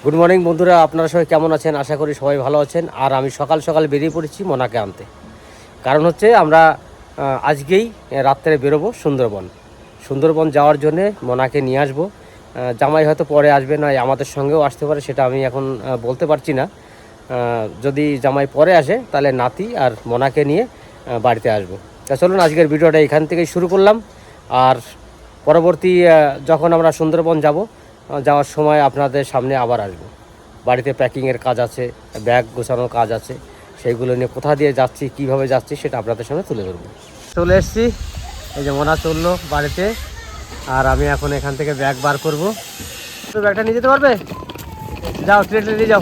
Good morning বন্ধুরা, আপনারা সবাই কেমন আছেন? আশা করি সবাই ভালো আছেন। আর আমি সকাল সকাল বেরিয়ে পড়েছি মোনাকে আনতে। কারণ হচ্ছে আমরা আজকেই রাত্রে বেরোবো সুন্দরবন যাওয়ার জন্যে মোনাকে নিয়ে আসবো। জামাই হয়তো পরে আসবে, না আমাদের সঙ্গেও আসতে পারে, সেটা আমি এখন বলতে পারছি না। যদি জামাই পরে আসে তাহলে নাতি আর মোনাকে নিয়ে বাড়িতে আসবো। তা চলুন আজকের ভিডিওটা এখান থেকেই শুরু করলাম। আর পরবর্তী যখন আমরা সুন্দরবন যাওয়ার সময় আপনাদের সামনে আবার আসবো। বাড়িতে প্যাকিংয়ের কাজ আছে, ব্যাগ গোছানোর কাজ আছে, সেইগুলো নিয়ে কোথা দিয়ে যাচ্ছি, কিভাবে যাচ্ছি সেটা আপনাদের সামনে তুলে ধরবো। চলে এসেছি, এই যে মোনা চললো বাড়িতে, আর আমি এখন এখান থেকে ব্যাগ বার করবো। তো ব্যাগটা নিয়ে যেতে পারবে? যাও, ট্রেনে নিয়ে যাও,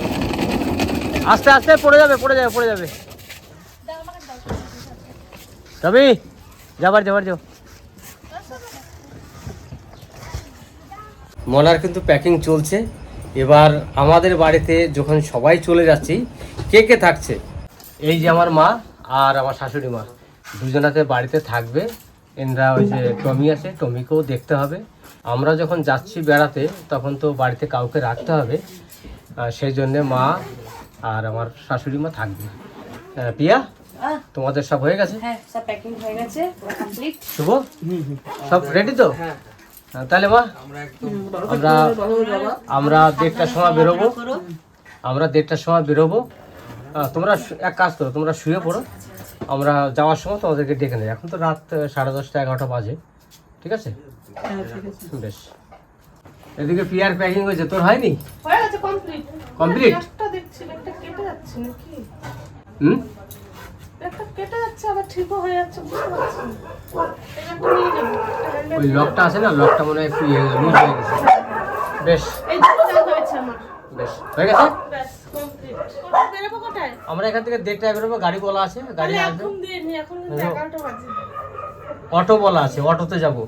আস্তে আস্তে পড়ে যাবে। তবে যাবার যাও। মোনার কিন্তু প্যাকিং চলছে। এবার আমাদের বাড়িতে যখন সবাই চলে যাচ্ছি, কে কে থাকছে? এই যে আমার মা আর আমার শাশুড়ি মা দুজনাতে বাড়িতে থাকবে। এনরা ওই যে টমি আছে, টমিকেও দেখতে হবে। আমরা যখন যাচ্ছি বেড়াতে তখন তো বাড়িতে কাউকে রাখতে হবে, সেই জন্যে মা আর আমার শাশুড়ি মা থাকবে। পিয়া, তোমাদের সব হয়ে গেছে? হ্যাঁ, সব প্যাকিং হয়ে গেছে, পুরো কমপ্লিট। শুভ, সব রেডি তো? তাহলে মা আমরা 1:30টার সময় বেরোবো। তোমরা এক কাজ করো, তোমরা শুয়ে পড়ো, আমরা যাওয়ার সময় তোমাদেরকে ডেকে নেই। এখন তো রাত 10:30 11টা বাজে, ঠিক আছে? বেশ। এদিকে পিয়ার প্যাকিং হয়েছে, তোর হয়নি? হয়ে গেছে, কমপ্লিট। একটা দেখছি, একটা কেটে যাচ্ছে নাকি? একটা কেটে যাচ্ছে, আবার ঠিকও হয়ে যাচ্ছে, বুঝতে পারছি না। একটা নিয়ে যাবো, ওই লকটা আছে না, লকটা মনে হয় একটু লুজ হয়ে গেছে। বেশ, এই দুটো ব্যাগ হয়েছে আমার। বেশ হয়ে গেছে। ব্যাস কমপ্লিট। বেরোবো কোথায়? আমরা এখান থেকে 1:30টায় বেরোবো, গাড়ি বলা আছে, গাড়ি আসবে। এখন দিয়ে নি, এখন কিন্তু 11টা বাজে। অটো বলা আছে, অটোতে যাবো।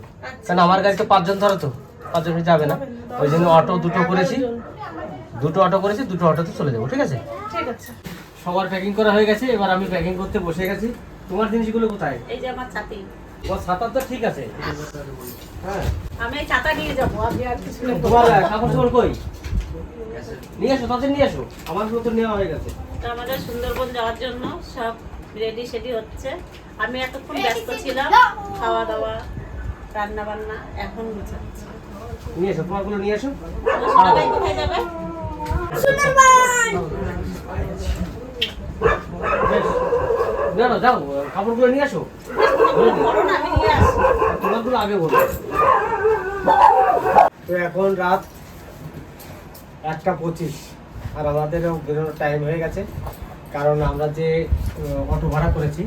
কারণ আমার গাড়িতে 5 জন ধরো তো, 5 জন যাবে না, ওই জন্য অটো দুটো অটো করেছি, দুটো অটোতে চলে যাবো, ঠিক আছে? ঠিক আছে। সবার প্যাকিং করা হয়ে গেছে, এবার আমি প্যাকিং করতে বসে গেছি। তোমার জিনিসগুলো কোথায়? এই যে আমার ছাতি। তোমার ছাতা তো ঠিক আছে, হ্যাঁ আমি এই ছাতা নিয়ে যাবো, আমি আর কিছু নেব। তোমার কাপড় চোপড় কই? নিয়ে আসো, তাদের নিয়ে আসো, আমার গুলো তো নেওয়া হয়ে গেছে। আমাদের সুন্দরবন যাওয়ার জন্য সব রেডি হচ্ছে। আমি এতক্ষণ ব্যস্ত ছিলাম, খাওয়া দাওয়া, রান্না বান্না, এখন গুছাচ্ছি। নিয়ে এসো, তোমার গুলো নিয়ে এসো। সবাই কোথায় যাবে? না যাও, কাপড়গুলো নিয়ে আসো। বলো না, আমি নিয়ে আসি। তোমারগুলো আগে বলো। তো এখন রাত 1:25, আর আমাদেরও বেরোনোর টাইম হয়ে গেছে। কারণ আমরা যে অটো ভাড়া করেছি,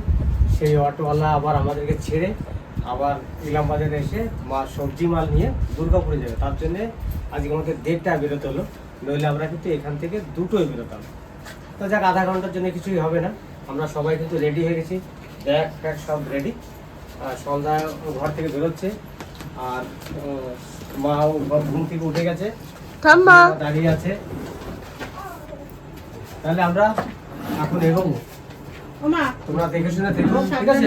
সেই অটোওয়ালা আবার আমাদেরকে ছেড়ে আবার ইলাম বাজারে এসে সবজি মাল নিয়ে দুর্গাপুরে যাবে। তার জন্যে আজকে আমাদের 1:30টায় বেরোতে হলো, নইলে আমরা কিন্তু এখান থেকে 2টোয় বেরোতাম। তো যাক, আধা ঘন্টার জন্য কিছুই হবে না। আমরা সবাই কিন্তু রেডি হয়ে গেছি, ব্যাগ ফ্যাগ সব রেডি। সন্ধ্যা ঘর থেকে বেরোচ্ছে, আর মাও ঘুম থেকে উঠে গেছে, দাঁড়িয়ে আছে। তাহলে আমরা এখন এগোবো, তোমরা দেখে শুনে দেখো, ঠিক আছে?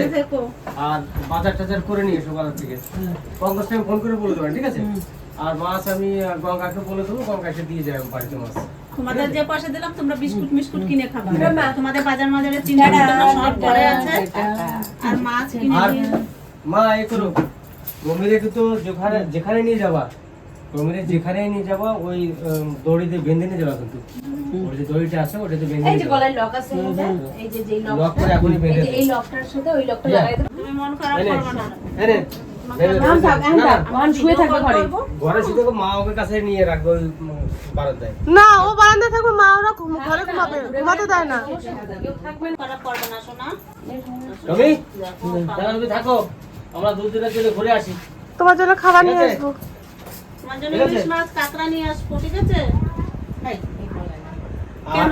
আর বাজার টাজার করে নিয়ে এসো বাজার থেকে। পঙ্কজকে আমি ফোন করে বলে দেবেন, ঠিক আছে? আর মাছ আমি গঙ্গাকে বলে দেবো, গঙ্গা এসে দিয়ে যাবে বাড়িতে মাছ। তোমাদের যে পয়সা দিলাম, তোমরা বিস্কুট কিনে খাবে। তোমাদের বাজারে চিন্তা সব পড়ে আছে, আর মাছ কিনে নিয়ে মা এই করো, গমিরে তো যেখানে নিয়ে যাবা, গমিরে যেখানে নিয়ে যাবা ওই দড়িতে বেঁধে নিয়ে যাবা। কিন্তু ওই যে দড়িটা আছে ওটাতে বেঁধে এই যে গলায় লক আছে, এই যে যেই লক করে এখনই বেঁধে এই লকটার সাথে ওই লকটা লাগাই দাও। তুমি মন খারাপ করবে না। ঘরে শুধু মা ওকে কাছে নিয়ে রাখবো বারান্দায়। না, ও বারান্দায় থাকবে, মা ওরা ঘরে ঘুমাতে দেয় না। কেউ থাকবেন, খারাপ করবে না শোনা। তুমি তুমি থাকো, আমরা দুজনের জন্য ঘুরে আসি। তোমার জন্য খাবার নিয়ে আসবো। তোমার জন্য ইলিশ মাছ, কাঁকড়া নিয়ে আসবো, ঠিক আছে? কেন?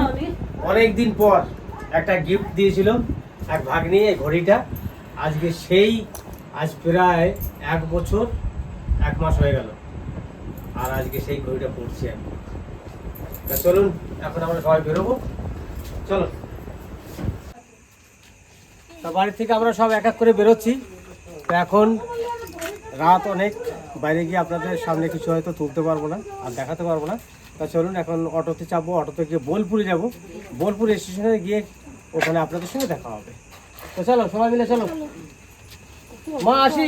অনেকদিন পর একটা গিফট দিয়েছিল এক ভাগ্নি, এই ঘড়িটা। আজকে সেই আজ প্রায় 1 বছর 1 মাস হয়ে গেল, আর আজকে সেই ঘড়িটা পড়ছি আমি। চলুন এখন আমরা সবাই বেরোবো, চলো। বাড়ি থেকে আমরা সব এক এক করে বেরোচ্ছি। তো এখন রাত অনেক, বাইরে গিয়ে আপনাদের সামনে কিছু হয়তো তুলতে পারবো না আর দেখাতে পারবো না। তা চলুন এখন অটোতে চাপবো, অটোতে গিয়ে বোলপুরে যাব। বোলপুর স্টেশনে গিয়ে ওখানে আপনাদের সঙ্গে দেখা হবে। তো চলো সবাই মিলে চলো, মা আসি।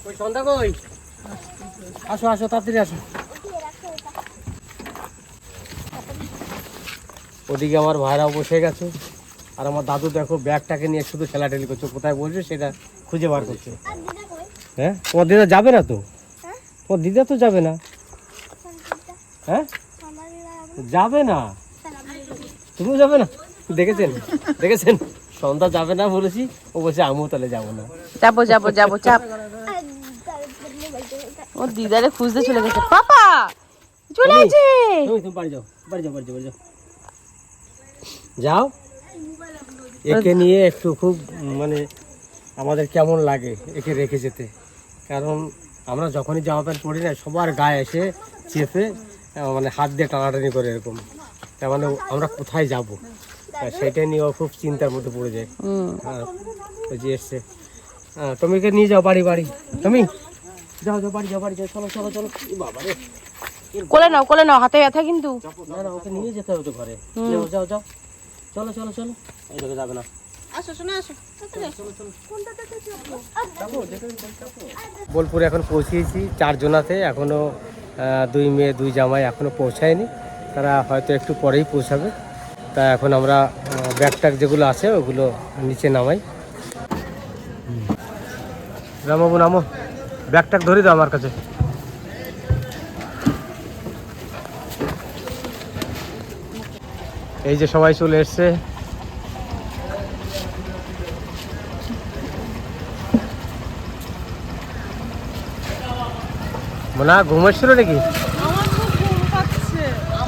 ওই সন্ধ্যা কই? আসো আসো তাড়াতাড়ি আসো। ওদিকে আমার ভাইরাও বসে গেছে, আর আমার দাদু দেখো ব্যাগটাকে নিয়ে শুধু ঠেলাঠেলি করছে, কোথায় বলছে সেটা খুঁজে বার করছে। হ্যাঁ, তোমার দিদা যাবে না তো? তোমার দিদা তো যাবে না। হ্যাঁ, যাবে না, তুমিও যাবে না? দেখেছেন দেখেছেন, সন্ধ্যা যাবে না বলেছি, ও বলছে আমিও তাহলে যাবো না। যাবো যাবো যাবো চাপ। ও দিদারে খুঁজতে চলে গেছে। পাপা চলে আসে। তুমি বাড়ি যাও, বাড়ি যাও, বাড়ি যাও, বাড়ি যাও, যাও। একে নিয়ে একটু খুব মানে আমাদের কেমন লাগে একে রেখে যেতে, কারণ আমরা যখনই জামা প্যান্ট পরি না সবার গায়ে এসে চেপে মানে হাত দিয়ে টানাটানি করে এরকম, তার মানে আমরা কোথায় যাব সেটা নিয়েও খুব চিন্তার মধ্যে পড়ে যায়। হ্যাঁ, ওই যে এসছে, হ্যাঁ তুমিকে নিয়ে যাও বাড়ি, বাড়ি তুমি যাও, যাও বাড়ি যাও, বাড়ি যাও, চলো চলো চলো। বাবা রে, কোলে নাও, হাতে ব্যথা কিন্তু। না না, ওকে নিয়ে যেতে হবে তো ঘরে। যাও যাও যাও, চলো চলো চলো, এই দিকে যাবে না। বোলপুরে এখন পৌঁছিয়েছি 4 জনাতে, এখনো 2 মেয়ে 2 জামাই এখনো পৌঁছায়নি, তারা হয়তো একটু পরেই পৌঁছাবে। তা এখন আমরা ব্যাগ ট্যাগ যেগুলো আছে ওগুলো নিচে নামাই। রামবাবু নামো, ব্যাগ ট্যাগ ধরে দাও আমার কাছে। এই যে সবাই চলে এসছে। মোনা ঘুমাচ্ছিল নাকি?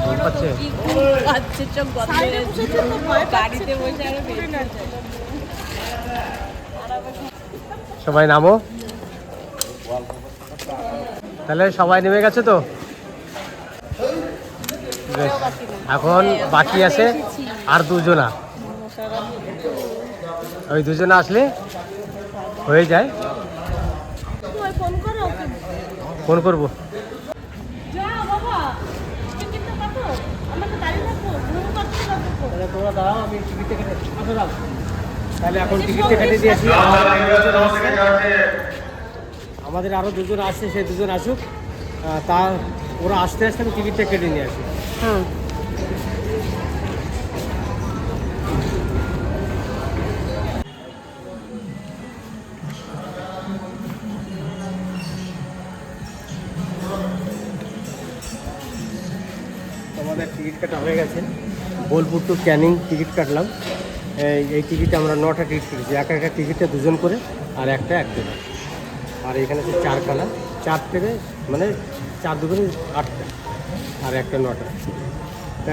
ঘুম পাচ্ছে। সবাই নামো, তাহলে সবাই নেমে গেছে তো? বেশ, এখন বাকি আছে আর 2 জনা। ওই 2 জনা আসলে হয়ে যায়। ফোন করবো। তোমরা দাঁড়াও, আমি টিকিটটা কেটে তাহলে এখন টিকিটটা কেটে দিয়েছি। আমাদের আরও 2 জন আসছে, সেই 2 জন আসুক, তা ওরা আসতে আসতে আমি টিকিটটা কেটে নিয়ে আসি। আমাদের টিকিট কাটা হয়ে গেছে, বোলপুর টু ক্যানিং টিকিট কাটলাম। এই টিকিটে আমরা 9টা টিকিট কেটেছি, একটা টিকিটে 2 জন করে, আর একটা 1 জনের। আর এখানে হচ্ছে 4 খানা, 4 থেকে মানে 4 2 8টা, আর একটা 9টা।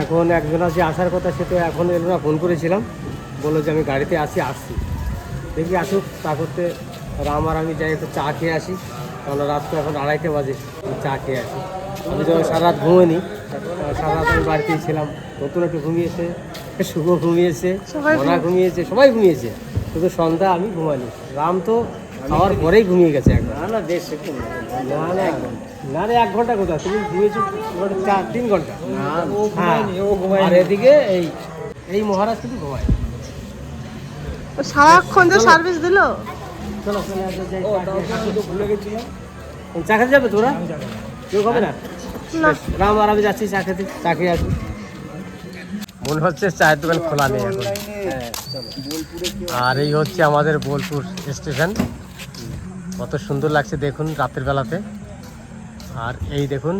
এখন একজন আছে আসার কথা, সে তো এখন এলো না, ফোন করেছিলাম, বললো যে আমি গাড়িতে আসছি, দেখি আসুক। তা করতে রাম আর আমি যাই একটু চা খেয়ে আসি, কারণ রাত তো এখন 2:30 বাজে, চা খেয়ে আসি। আমি যখন সারা রাত ঘুমোইনি, সারা রাত আমি বাড়িতেই ছিলাম। নতুন একটু ঘুমিয়েছে, শুভ ঘুমিয়েছে, মনা ঘুমিয়েছে, সবাই ঘুমিয়েছে, শুধু সন্ধ্যা আমি ঘুমাইনি। রাম তো খাওয়ার পরেই ঘুমিয়ে গেছে একবার। না না, বেশ না না না রে, 1 ঘন্টা কোথায়, তুমি ঘুমিয়েছো 4-3 ঘন্টা। আর এদিকে এই মহারাজ কিন্তু ঘুমায় সারাক্ষণ যে সার্ভিস দিল। চলো ভুলে গেছিলাম। চা খেতে যাবে তোরা? কেউ খাবে না? রাম আর আমি যাচ্ছি চা খেতে, চা খেয়ে আসি। মনে হচ্ছে চায়ের দোকান খোলা নেই এখন। আর এই হচ্ছে আমাদের বোলপুর স্টেশন, কত সুন্দর লাগছে দেখুন রাতের বেলাতে। আর এই দেখুন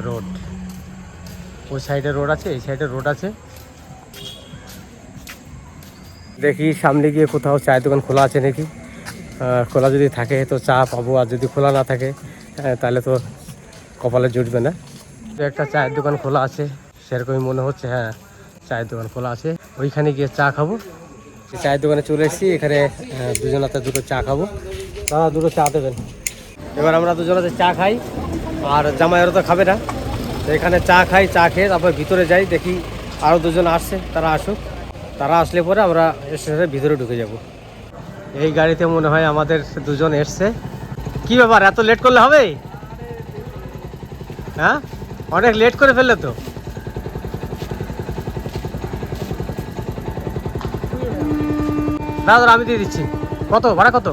রোড, ওই সাইডে রোড আছে, এই সাইডে রোড আছে। দেখি সামনে গিয়ে কোথাও চায়ের দোকান খোলা আছে নাকি। খোলা যদি থাকে তো চা পাবো, আর যদি খোলা না থাকে তাহলে তো কপালে জুটবে না। একটা চায়ের দোকান খোলা আছে, সেরকমই মনে হচ্ছে। হ্যাঁ, চায়ের দোকান খোলা আছে, ওইখানে গিয়ে চা খাবো। চায়ের দোকানে চলে এসেছি, এখানে দুজনাতে দুটো চা খাবো। দাদা দুটো চা দেবেন। এবার আমরা দুজনাতে চা খাই, আর জামাইয়েরও তো খাবে না, তো এখানে চা খাই, চা খেয়ে তারপর ভিতরে যাই, দেখি আরও দুজন আসছে, তারা আসুক, তারা আসলে পরে আমরা স্টেশনের ভিতরে ঢুকে যাব। এই গাড়িতে মনে হয় আমাদের দুজন এসছে। কি ব্যাপার, এত লেট করলে হবে? হ্যাঁ, অনেক লেট করে ফেললে তো। দাদা আমি দিয়ে দিচ্ছি। কত ভাড়া, কত?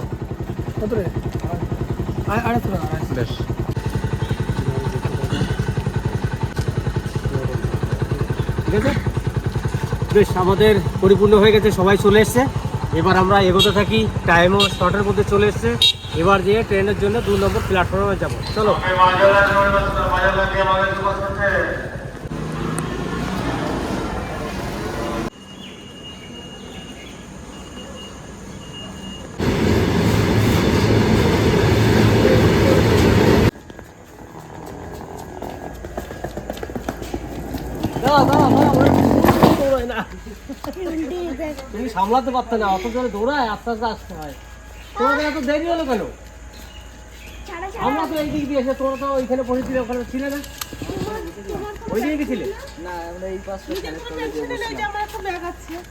বেশ, বেশ আমাদের পরিপূর্ণ হয়ে গেছে, সবাই চলে এসছে। এবার আমরা এগোতে থাকি, টাইমও শর্টের মধ্যে চলে এসছে। এবার যেয়ে ট্রেনের জন্য 2 নম্বর প্ল্যাটফর্মে যাবো। চলো। তুমি সামলাতে পারতে না, অত জোরে দৌড়ায়, আস্তে আস্তে আসতে হয়। তোমাদের এত দেরি হলো কেন? আমরা তো এই দিক দিয়ে এসে, তোমরা তো ওইখানে পৌঁছেছিলে, ওখানে ছিলে না? ওই দিকে গেছিলে? না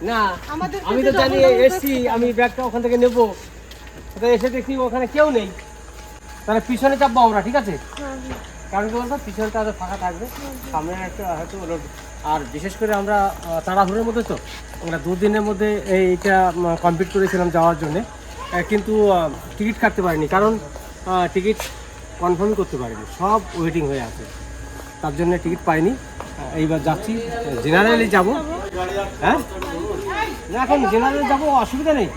না, আমি তো জানি এসছি, আমি ব্যাগটা ওখান থেকে নেবো, এসে দেখি ওখানে কেউ নেই, তাহলে পিছনে চাপবো আমরা, ঠিক আছে? কারণ কি বলতো, পিছনটা ফাঁকা থাকবে, সামনে একটা হয়তো রোড। আর বিশেষ করে আমরা তাড়াহুড়োর মধ্যে, তো আমরা 2 দিনের মধ্যে এইটা কমপ্লিট করেছিলাম যাওয়ার জন্যে, কিন্তু টিকিট কাটতে পারিনি, কারণ টিকিট কনফার্মই করতে পারিনি, সব ওয়েটিং হয়ে আছে, তার জন্য টিকিট পাইনি। এইবার যাচ্ছি, জেনারেলি যাব। হ্যাঁ, না এখন জেনারেলি যাবো, অসুবিধা নেই।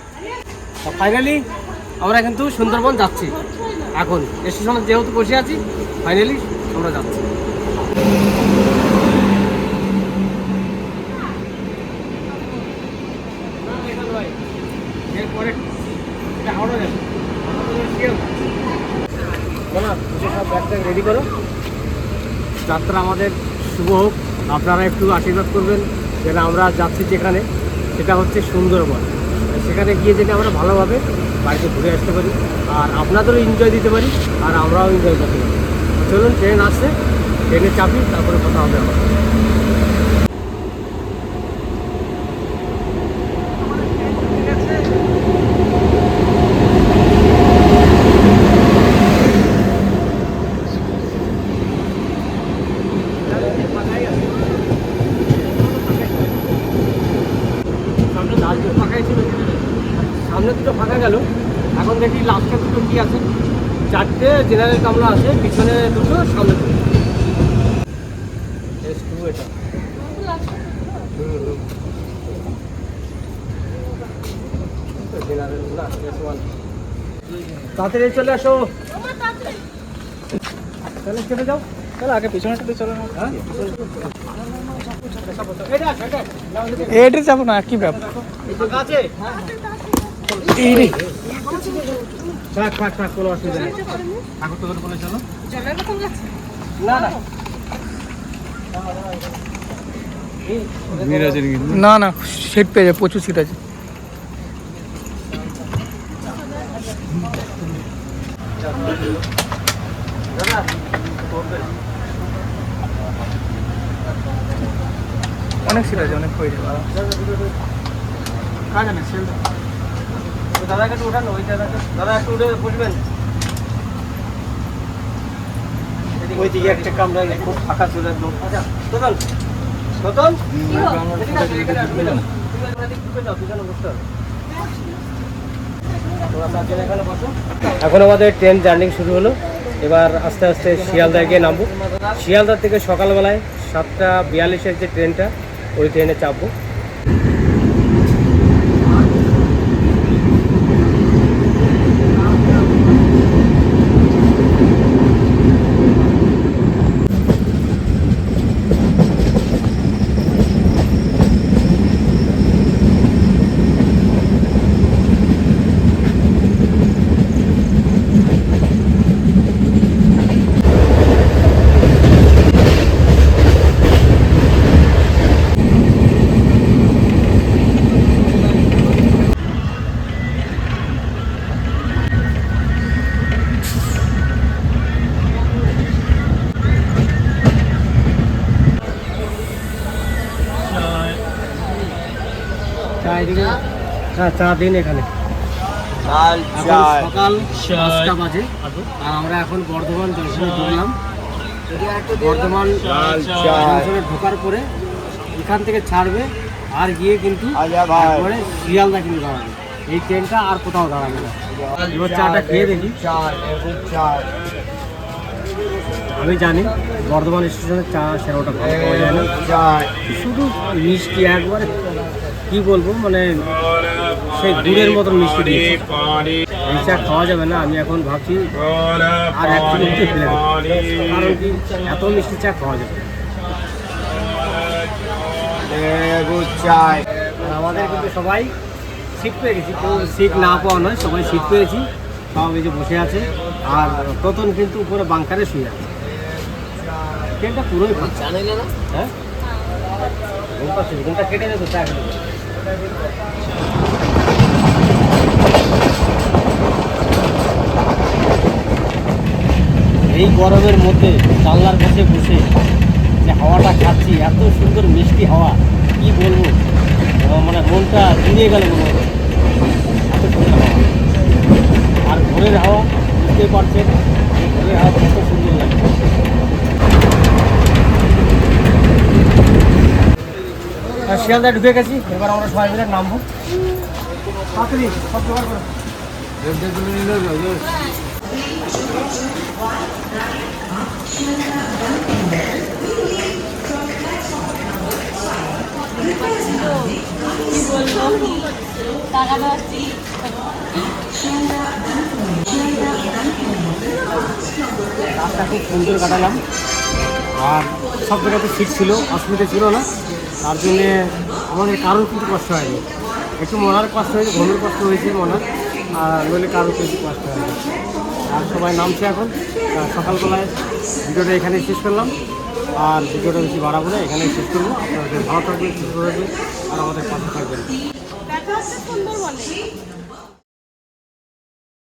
ফাইনালি আমরা কিন্তু সুন্দরবন যাচ্ছি। এখন স্টেশনে যেহেতু বসে আছি, ফাইনালি আমরা যাচ্ছি। এরপরে সব ব্যাগটা রেডি করো, যাত্রা আমাদের শুভ হোক। আপনারা একটু আশীর্বাদ করবেন, যেন আমরা যাচ্ছি যেখানে, সেটা হচ্ছে সুন্দরবন। সেখানে গিয়ে যেন আমরা ভালোভাবে বাড়িতে ঘুরে আসতে পারি, আর আপনাদেরও এনজয় দিতে পারি, আর আমরাও এনজয় করতে পারি। চলুন, ট্রেন আসছে, ট্রেনে চাপি, তারপরে কথা হবে আমার। সামনে দুটো ফাঁকা গেল, এখন দেখি লাস্টের দুটো কি আছে। 4টে জেনারেল কামরা আছে, পিছনে দুটো, সামনে দুটো। এটা জেনারেল না, তাড়াতাড়ি চলে আসো, তাহলে চেপে যাও। চলো আগে পিছনেটাতে চলো না। এটা যাবো না, কি ব্যাপার? আছে থাক থাক থাক, কোনো অসুবিধা নেই। ঠাকুর তো বলে চলো। না না না না, সিট পেয়ে যায়, প্রচুর সিট আছে। অনেক সিট আছে, অনেক হয়ে যাবে। দাদাকে একটু উঠান, ওই দাদা একটু উঠে বসবেন। ওই দিকে একটা কামরা খুব ফাঁকা ছিল একদম। আচ্ছা তোতন, তোতন এখন আমাদের ট্রেন জার্নি শুরু হলো। এবার আস্তে আস্তে শিয়ালদায় গিয়ে নামবো। শিয়ালদা থেকে সকালবেলায় 7:42-এর যে ট্রেনটা, ওই ট্রেনে চাপবো। চা এদিকে, হ্যাঁ চা দিন এখানে। এখন সকাল 10টা বাজে আর আমরা এখন বর্ধমান জংশনে ঢুকলাম। বর্ধমান জংশনে ঢোকার পরে এখান থেকে ছাড়বে আর গিয়ে কিন্তু তারপরে শিয়ালদা কিন্তু দাঁড়াবে। এই ট্রেনটা আর কোথাও দাঁড়াবে না। এবার চাটা খেয়ে দেখি। আমি জানি বর্ধমান স্টেশনের চা সেরকমটা ভালো পাওয়া যায় না, শুধু মিষ্টি একবারে কি বলবো, মানে সেই গুড়ের মতন মিষ্টি দিয়েছে। এই চা খাওয়া যাবে না। আমি এখন ভাবছি আর এক মিনিট ফেলে দেবো, কারণ কি এত মিষ্টি চা খাওয়া যাবে না। আর আমাদের কিন্তু সবাই সিট পেয়ে গেছি, কেউ সিট না পাওয়া নয়, সবাই সিট পেয়েছি। সব এই যে বসে আছে আর প্রথম কিন্তু উপরে বাংকারে শুয়ে আছে। ট্রেনটা পুরোই ফাঁকা। হ্যাঁ ঘুমটা কেটে যেত চা খেতে। এই গরমের মধ্যে জানলার কাছে বসে যে হাওয়াটা খাচ্ছি, এত সুন্দর মিষ্টি হাওয়া, কি বলবো, মানে মনটা জুড়িয়ে গেল মনে হয়। এত সুন্দর হাওয়া আর ভোরের হাওয়া, বুঝতেই পারছেন ভোরের হাওয়া কত সুন্দর লাগে। শিয়ালদায় ঢুকে গেছি, এবার আমরা সবাই মিলে নামবো। তাড়াতাড়ি সব জোগাড় করো। রাস্তা খুব সুন্দর কাটালাম আর সব জায়গাতে সিট ছিল, অসুবিধা ছিল না। তার জন্যে আমাদের কারোর কিন্তু কষ্ট হয়নি। একটু মনার কষ্ট হয়েছে, ঘুমের কষ্ট হয়েছে মনার, আর নইলে কারোর কিন্তু কষ্ট হয়নি। আর সবাই নামছে এখন। সকালবেলায় ভিডিওটা এখানেই শেষ করলাম আর ভিডিওটা বেশি বাড়াবো না, এখানেই শেষ করবো। আপনাদের ভালো থাকবেন, সুস্থ থাকবেন আর আমাদের পাশে থাকবেন। দেখা হচ্ছে সুন্দরবনে।